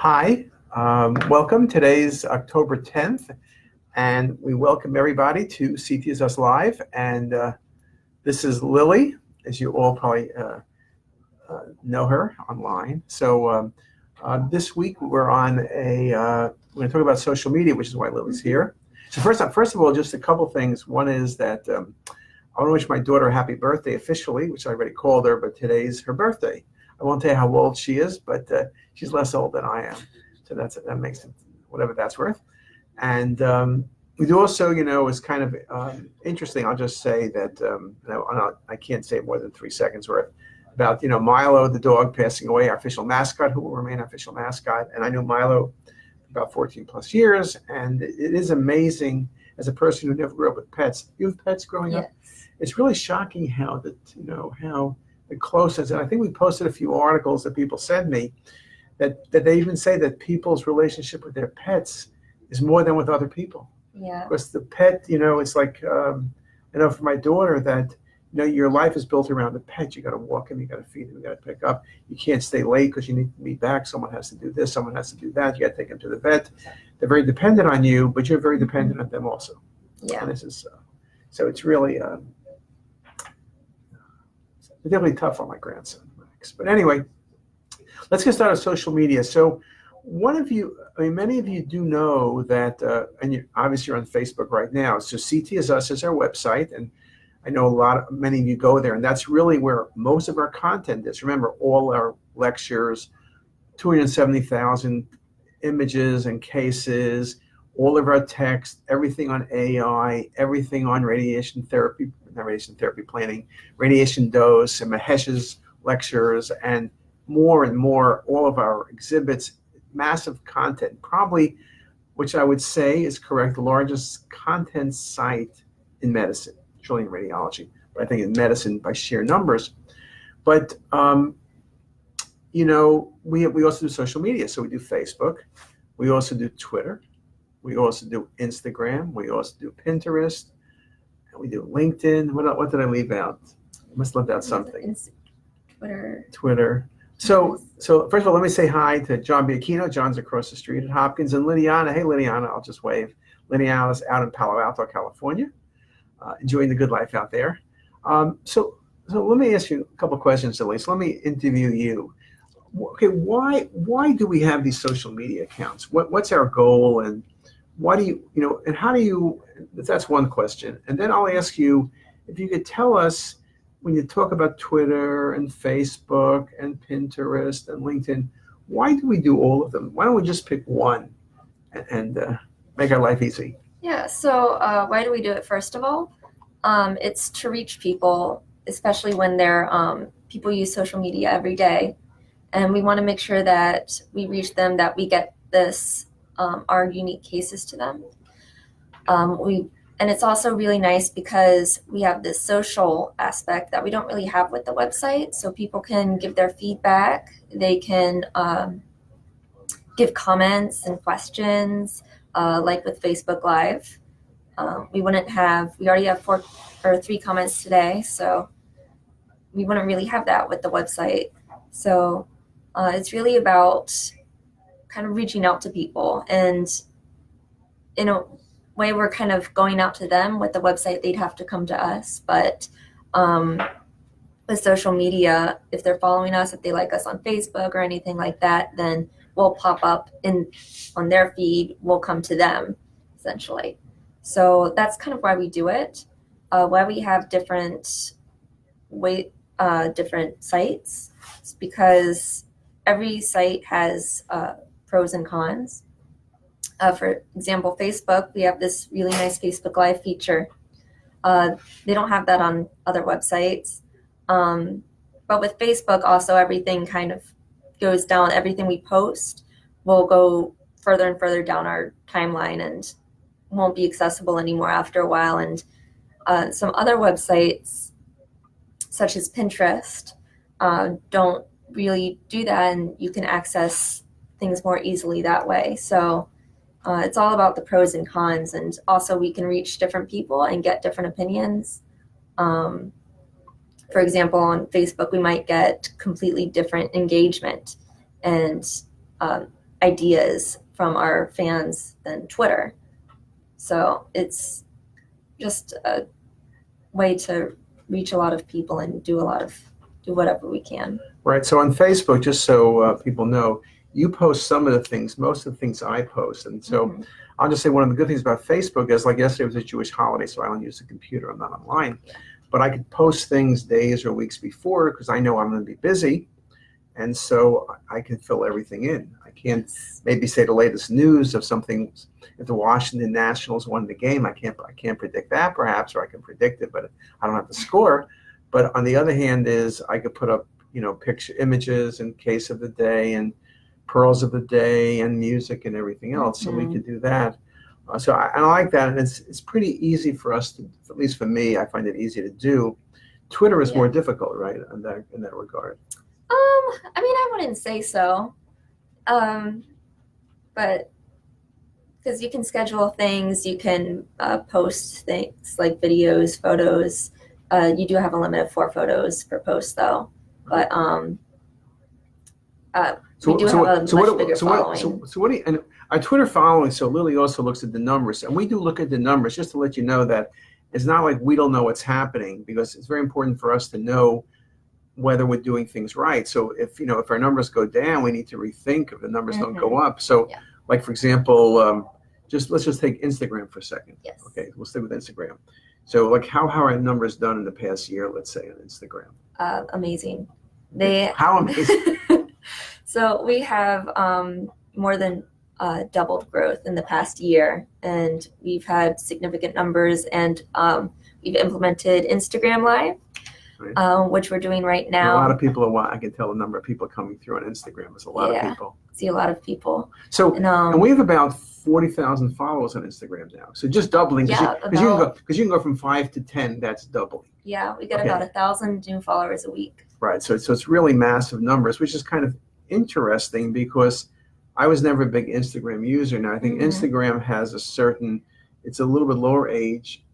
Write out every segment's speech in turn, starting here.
Hi, welcome. Today's October 10th, and we welcome everybody to CTisus Live. And this is Lily, as you all probably know her online. This week we're we're going to talk about social media, which is why Lily's here. So first of all, just a couple things. One is that I want to wish my daughter a happy birthday officially, which I already called her, but today's her birthday. I won't tell you how old she is, but she's less old than I am. So that makes it whatever that's worth. And we do also, it's kind of interesting. I'll just say that I can't say more than 3 seconds worth about, Milo, the dog, passing away, our official mascot, who will remain our official mascot. And I knew Milo for about 14 plus years. And it is amazing as a person who never grew up with pets. You have pets growing up? It's really shocking how how the closeness, and I think we posted a few articles that people sent me that they even say that people's relationship with their pets is more than with other people. Yeah. Because the pet, it's like, I know for my daughter that, your life is built around the pet. You got to walk him, you got to feed him, you got to pick up. You can't stay late because you need to be back. Someone has to do this, someone has to do that. You got to take him to the vet. They're very dependent on you, but you're very dependent on them also. Yeah. And this is, so it's really, it's definitely tough on my grandson, Max. But anyway, let's get started with social media. So many of you do know that, and obviously you're on Facebook right now. So CTisus is our website, and I know many of you go there, and that's really where most of our content is. Remember, all our lectures, 270,000 images and cases, all of our text, everything on AI, everything on radiation therapy, not radiation therapy planning, radiation dose, and Mahesh's lectures, and more, all of our exhibits, massive content, probably, which I would say is correct, the largest content site in medicine, surely in radiology, but I think in medicine by sheer numbers. But, we also do social media. So we do Facebook, we also do Twitter, we also do Instagram, we also do Pinterest, and we do LinkedIn. What did I leave out? I must have left out something. Twitter. So first of all, let me say hi to John Biacchino. John's across the street at Hopkins, and Liliana. Hey, Liliana, I'll just wave. Liliana's out in Palo Alto, California, enjoying the good life out there. So let me ask you a couple of questions, at least. Let me interview you. Okay, why do we have these social media accounts? What's our goal, and why do and how do you? That's one question. And then I'll ask you if you could tell us, when you talk about Twitter and Facebook and Pinterest and LinkedIn, why do we do all of them? Why don't we just pick one and make our life easy? Yeah, so why do we do it, first of all? It's to reach people, especially when people use social media every day. And we want to make sure that we reach them, that we get our unique cases to them. And it's also really nice because we have this social aspect that we don't really have with the website. So people can give their feedback. They can give comments and questions, like with Facebook Live. We already have 3 comments today, so we wouldn't really have that with the website. So it's really about kind of reaching out to people, and in a way we're kind of going out to them. With the website, they'd have to come to us, but with social media, if they're following us, if they like us on Facebook or anything like that, then we'll pop up on their feed. We'll come to them, essentially. So that's kind of why we do it, why we have different sites. It's because every site has pros and cons. For example, Facebook, we have this really nice Facebook Live feature. They don't have that on other websites. But with Facebook, also, everything kind of goes down. Everything we post will go further and further down our timeline and won't be accessible anymore after a while. And some other websites, such as Pinterest, don't really do that, and you can access things more easily that way. So it's all about the pros and cons, and also we can reach different people and get different opinions. For example, on Facebook, we might get completely different engagement, and ideas from our fans than Twitter. So it's just a way to reach a lot of people and do whatever we can. Right. So on Facebook, just so people know, you post some of the things, most of the things I post. And so I'll just say one of the good things about Facebook is, like yesterday was a Jewish holiday, so I don't use the computer. I'm not online. But I could post things days or weeks before because I know I'm going to be busy. And so I can fill everything in. I can't maybe say the latest news of something. If the Washington Nationals won the game, I can't predict that perhaps, or I can predict it, but I don't have the score. But on the other hand is I could put up, picture images in case of the day and pearls of the day and music and everything else. So we could do that. So I like that. And it's pretty easy for us to, at least for me, I find it easy to do. Twitter is more difficult, right, in that regard. I mean, I wouldn't say so. But because you can schedule things, you can post things like videos, photos. You do have a limit of 4 photos per post, though. But we do have a much bigger following. So what do you, and our Twitter following, so Lily also looks at the numbers, and we do look at the numbers just to let you know that it's not like we don't know what's happening, because it's very important for us to know whether we're doing things right. So if our numbers go down, we need to rethink if the numbers don't go up. So like, for example, let's just take Instagram for a second. Yes. Okay, we'll stay with Instagram. So like how are our numbers done in the past year, let's say, on Instagram? Amazing. How amazing? So we have more than doubled growth in the past year, and we've had significant numbers, and we've implemented Instagram Live. Right. Which we're doing right now. A lot of people I can tell the number of people coming through on Instagram. There's a lot of people. See a lot of people. So, and we have about 40,000 followers on Instagram now. So just doubling. Because you can go from 5 to 10. That's doubling. Yeah, we get about 1,000 new followers a week. Right. So it's really massive numbers, which is kind of interesting because I was never a big Instagram user. Now I think Instagram has it's a little bit lower age.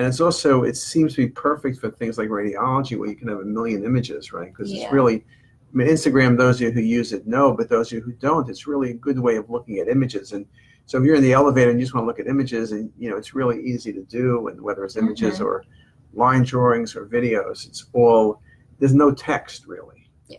And it seems to be perfect for things like radiology, where you can have 1 million images, right? Because it's really, Instagram, those of you who use it know, but those of you who don't, it's really a good way of looking at images. And so if you're in the elevator and you just want to look at images, and it's really easy to do, and whether it's images or line drawings or videos, there's no text really. Yeah.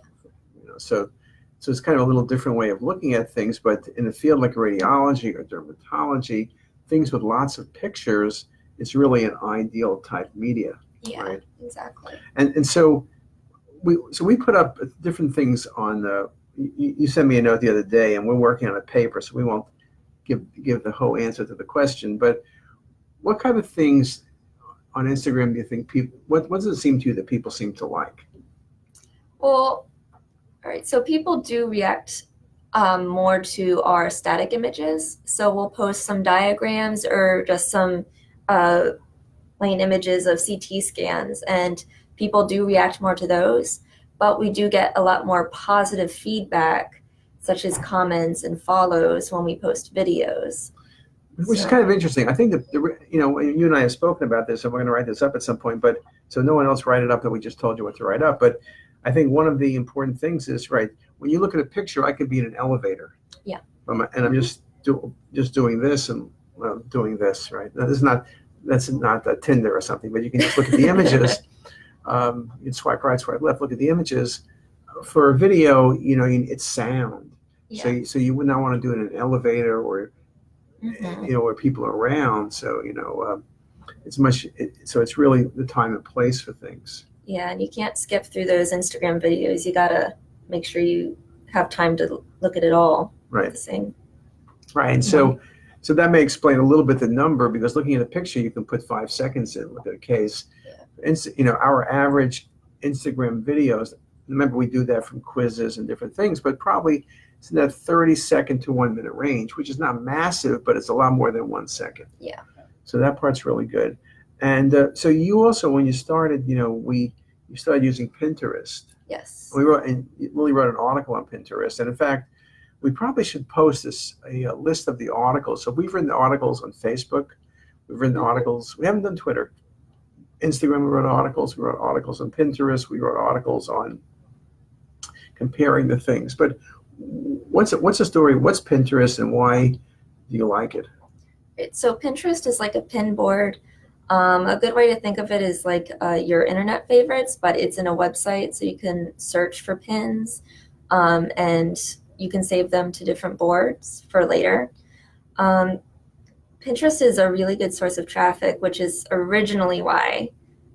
So it's kind of a little different way of looking at things, but in a field like radiology or dermatology, things with lots of pictures, it's really an ideal type media. Yeah, right? Exactly. And so we put up different things on you sent me a note the other day, and we're working on a paper, so we won't give the whole answer to the question, but what kind of things on Instagram do you think what does it seem to you that people seem to like? Well, all right, so people do react more to our static images. So we'll post some diagrams or just some plain images of CT scans, and people do react more to those, but we do get a lot more positive feedback, such as comments and follows when we post videos. Which is kind of interesting. I think that, you and I have spoken about this, and we're going to write this up at some point, but so no one else write it up that we just told you what to write up. But I think one of the important things is, right, when you look at a picture, I could be in an elevator. Yeah. And I'm just doing this and doing this, right? That's not Tinder or something, but you can just look at the images. You can swipe right, swipe left, look at the images. For a video, it's sound. Yeah. So you would not want to do it in an elevator or where people are around. So it's really the time and place for things. Yeah, and you can't skip through those Instagram videos. You gotta make sure you have time to look at it all. Right. Same. Right, and so that may explain a little bit the number, because looking at a picture, you can put 5 seconds in, look at a case. Yeah. Our average Instagram videos, remember we do that from quizzes and different things, but probably it's in that 30-second to 1 minute range, which is not massive, but it's a lot more than 1 second. Yeah. So that part's really good. And so you also, when you started, you started using Pinterest. Yes. Lily wrote an article on Pinterest, and in fact, we probably should post a list of the articles. So we've written articles on Facebook. We've written articles. We haven't done Twitter. Instagram, we wrote articles. We wrote articles on Pinterest. We wrote articles on comparing the things. But what's the story? What's Pinterest and why do you like it? So Pinterest is like a pin board. A good way to think of it is like your internet favorites, but it's in a website, so you can search for pins, and you can save them to different boards for later. Um, Pinterest is a really good source of traffic, which is originally why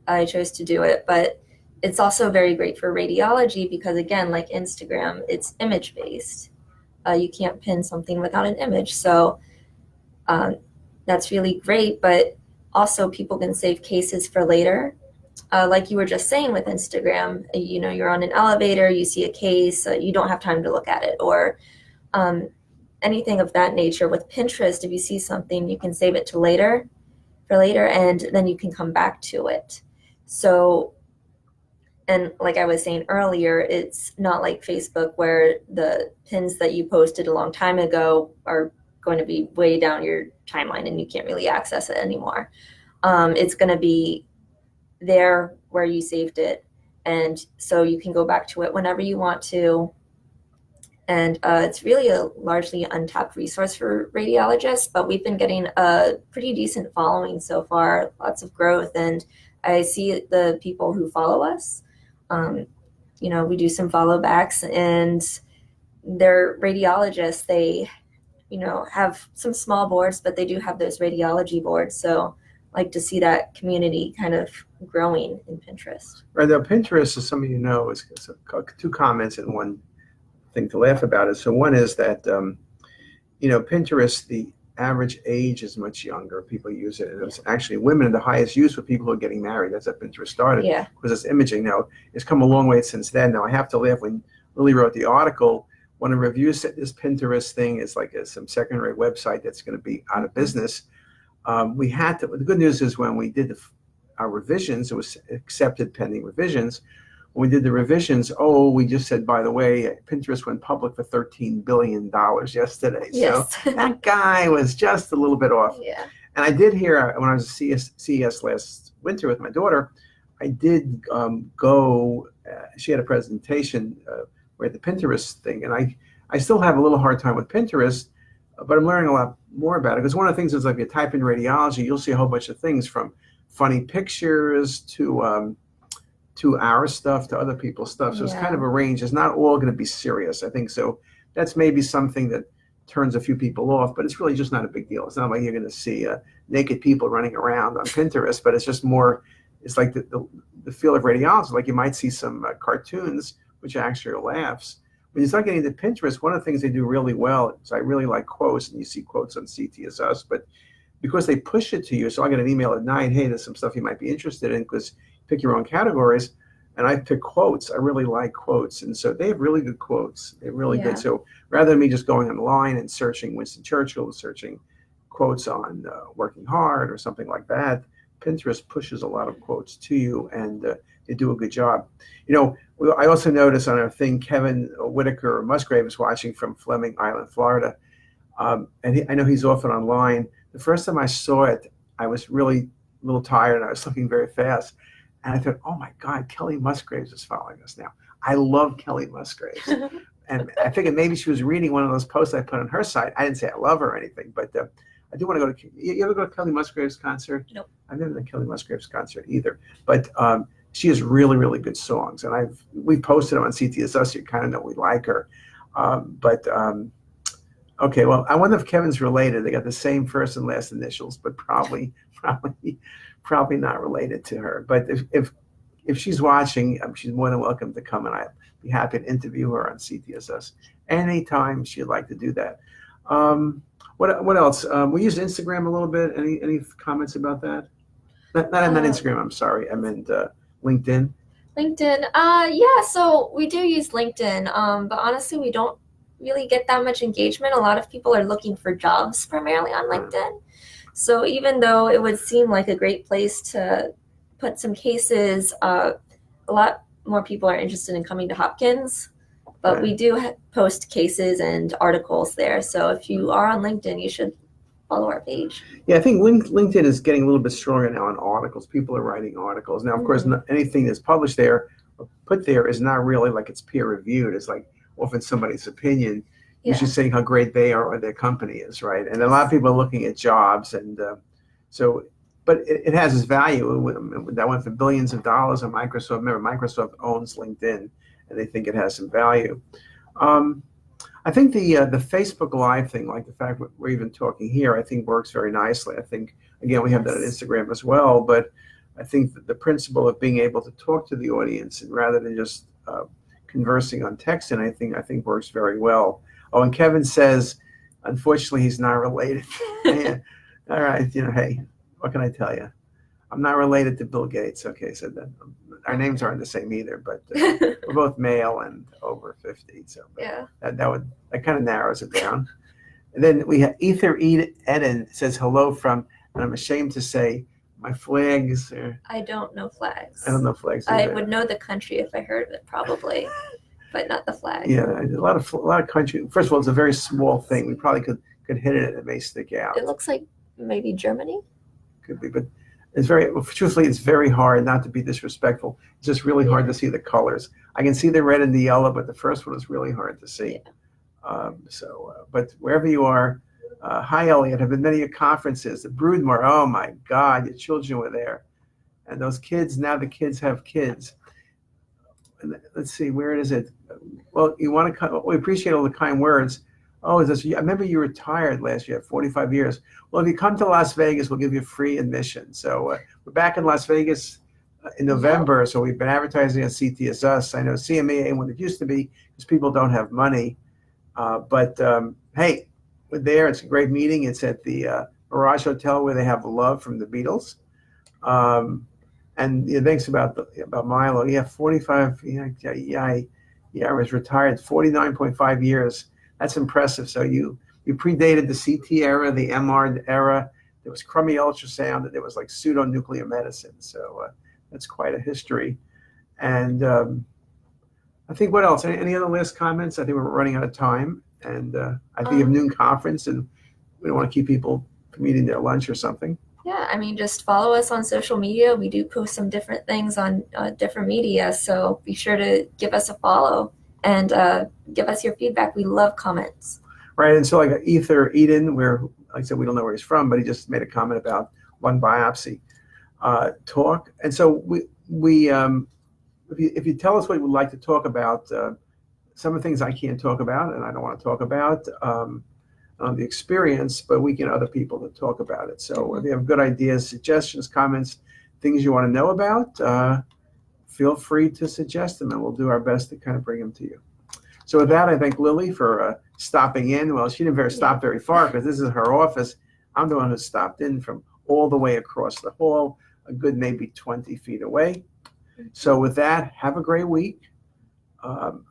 I chose to do it, but it's also very great for radiology because, again, like Instagram, it's image based. You can't pin something without an image. So um, that's really great, but also people can save cases for later. Like you were just saying with Instagram, you're on an elevator, you see a case, you don't have time to look at it, or um, anything of that nature. With Pinterest, if you see something, you can save it to later, for later, and then you can come back to it. So, and like I was saying earlier, it's not like Facebook where the pins that you posted a long time ago are going to be way down your timeline and you can't really access it anymore. It's going to be there where you saved it. And so you can go back to it whenever you want to. And it's really a largely untapped resource for radiologists, but we've been getting a pretty decent following so far, lots of growth. And I see the people who follow us. We do some follow backs, and they're radiologists. They, have some small boards, but they do have those radiology boards. So I like to see that community kind of growing in Pinterest. Right now, Pinterest, as some of you know, is two comments and one thing to laugh about it. So one is that, Pinterest, the average age is much younger. People use it. And it's actually women are the highest use for people who are getting married. That's how Pinterest started. Yeah. Because it's imaging now. It's come a long way since then. Now, I have to laugh when Lily wrote the article. When a review said this Pinterest thing is like some second-rate website that's going to be out of business, we had to. The good news is when we did our revisions, it was accepted pending revisions. When we did the revisions, we just said, by the way, Pinterest went public for $13 billion yesterday. Yes. So that guy was just a little bit off. Yeah. And I did hear, when I was at CES last winter with my daughter, I did go, she had a presentation where the Pinterest thing, and I still have a little hard time with Pinterest, but I'm learning a lot more about it. Because one of the things is, like, if you type in radiology, you'll see a whole bunch of things from funny pictures to our stuff to other people's stuff. So It's kind of a range. It's not all going to be serious, I think. So that's maybe something that turns a few people off, but it's really just not a big deal. It's not like you're going to see naked people running around on Pinterest, but it's just more, it's like the field of radiology. Like you might see some cartoons, which actually are laughs. When you start getting into Pinterest, one of the things they do really well is I really like quotes, and you see quotes on CTisus, but because they push it to you, so I get an email at night, hey, there's some stuff you might be interested in, because pick your own categories, and I pick quotes. I really like quotes, and so they have really good quotes. They're really good. So rather than me just going online and searching Winston Churchill, searching quotes on working hard or something like that, Pinterest pushes a lot of quotes to you, and they do a good job. I also noticed on our thing, Kevin Whitaker Musgrave is watching from Fleming Island, Florida, and I know he's often online. The first time I saw it, I was really a little tired, and I was looking very fast. And I thought, oh my God, Kelly Musgraves is following us now. I love Kelly Musgraves. And I figured maybe she was reading one of those posts I put on her site. I didn't say I love her or anything, but I do want to go to, you ever go to Kelly Musgraves' concert? Nope. I've never been to Kelly Musgraves' concert either. But she has really, really good songs. And we posted them on CTisus, so you kind of know we like her. Okay, well, I wonder if Kevin's related. They got the same first and last initials, but probably not related to her. But if she's watching, she's more than welcome to come, and I'd be happy to interview her on CTisus anytime she'd like to do that. What else? We used Instagram a little bit. Any comments about that? I meant Instagram. I'm sorry. I meant LinkedIn. LinkedIn. Yeah. So we do use LinkedIn, but honestly, we don't really get that much engagement. A lot of people are looking for jobs primarily on LinkedIn. So even though it would seem like a great place to put some cases, a lot more people are interested in coming to Hopkins, but we do post cases and articles there. So if you are on LinkedIn, you should follow our page. Yeah, I think LinkedIn is getting a little bit stronger now on articles. People are writing articles. Now, of course, anything that's published there or put there is not really like it's peer reviewed. It's like often somebody's opinion, Yeah. usually saying how great they are or their company is, right? And a lot of people are looking at jobs, and but it has its value. That went for billions of dollars on Microsoft. Remember, Microsoft owns LinkedIn, and they think it has some value. I think the Facebook Live thing, like the fact that we're even talking here, I think works very nicely. I think, again, we have that on Instagram as well, but I think that the principle of being able to talk to the audience and rather than just conversing on text, and I think works very well. Oh, and Kevin says, unfortunately, he's not related. Yeah. All right, hey, what can I tell you? I'm not related to Bill Gates. Okay, so that our names aren't the same either, but we're both male and over 50. So yeah, that kind of narrows it down. And then we have Ether Eden says hello from, and I'm ashamed to say, my flags are. I don't know flags. I don't know flags. I would know the country if I heard of it, probably, but not the flag. Yeah, a lot of country. First of all, it's a very small thing. We probably could hit it and it may stick out. It looks like maybe Germany. Could be, but truthfully, it's very hard, not to be disrespectful. It's just really hard to see the colors. I can see the red and the yellow, but the first one is really hard to see. Yeah. But wherever you are, hi, Elliot. I've been to many conferences. The Broodmore, oh my God, your children were there. And those kids, now the kids have kids. And let's see, where is it? Well, we appreciate all the kind words. Oh, I remember you retired last year, 45 years. Well, if you come to Las Vegas, we'll give you free admission. So we're back in Las Vegas in November. So we've been advertising on CTisus. I know CME ain't what it used to be because people don't have money. But hey, we're there. It's a great meeting. It's at the Mirage Hotel where they have Love from the Beatles. And thanks about Milo. Yeah, 45. Yeah, I was retired 49.5 years. That's impressive. So you predated the CT era, the MR era. There was crummy ultrasound, and there was like pseudo-nuclear medicine. So that's quite a history. And I think what else? Any other last comments? I think we're running out of time. And I think you have noon conference, and we don't want to keep people from eating their lunch or something. Yeah, I mean, just follow us on social media. We do post some different things on different media, so be sure to give us a follow and give us your feedback. We love comments. Right, and so like Ether Eden, where, like I said, we don't know where he's from, but he just made a comment about lung biopsy talk. And so if you tell us what you would like to talk about, some of the things I can't talk about and I don't want to talk about the experience, but we get other people to talk about it. So if you have good ideas, suggestions, comments, things you want to know about, feel free to suggest them and we'll do our best to kind of bring them to you. So with that, I thank Lily for stopping in. Well, she didn't stop very far because this is her office. I'm the one who stopped in from all the way across the hall, a good maybe 20 feet away. So with that, have a great week.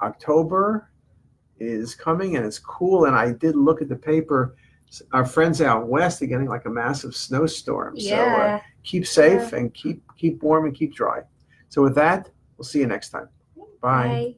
October is coming and it's cool. And I did look at the paper. Our friends out west are getting like a massive snowstorm. Yeah. So keep safe and keep warm and keep dry. So with that, we'll see you next time. Bye. Bye.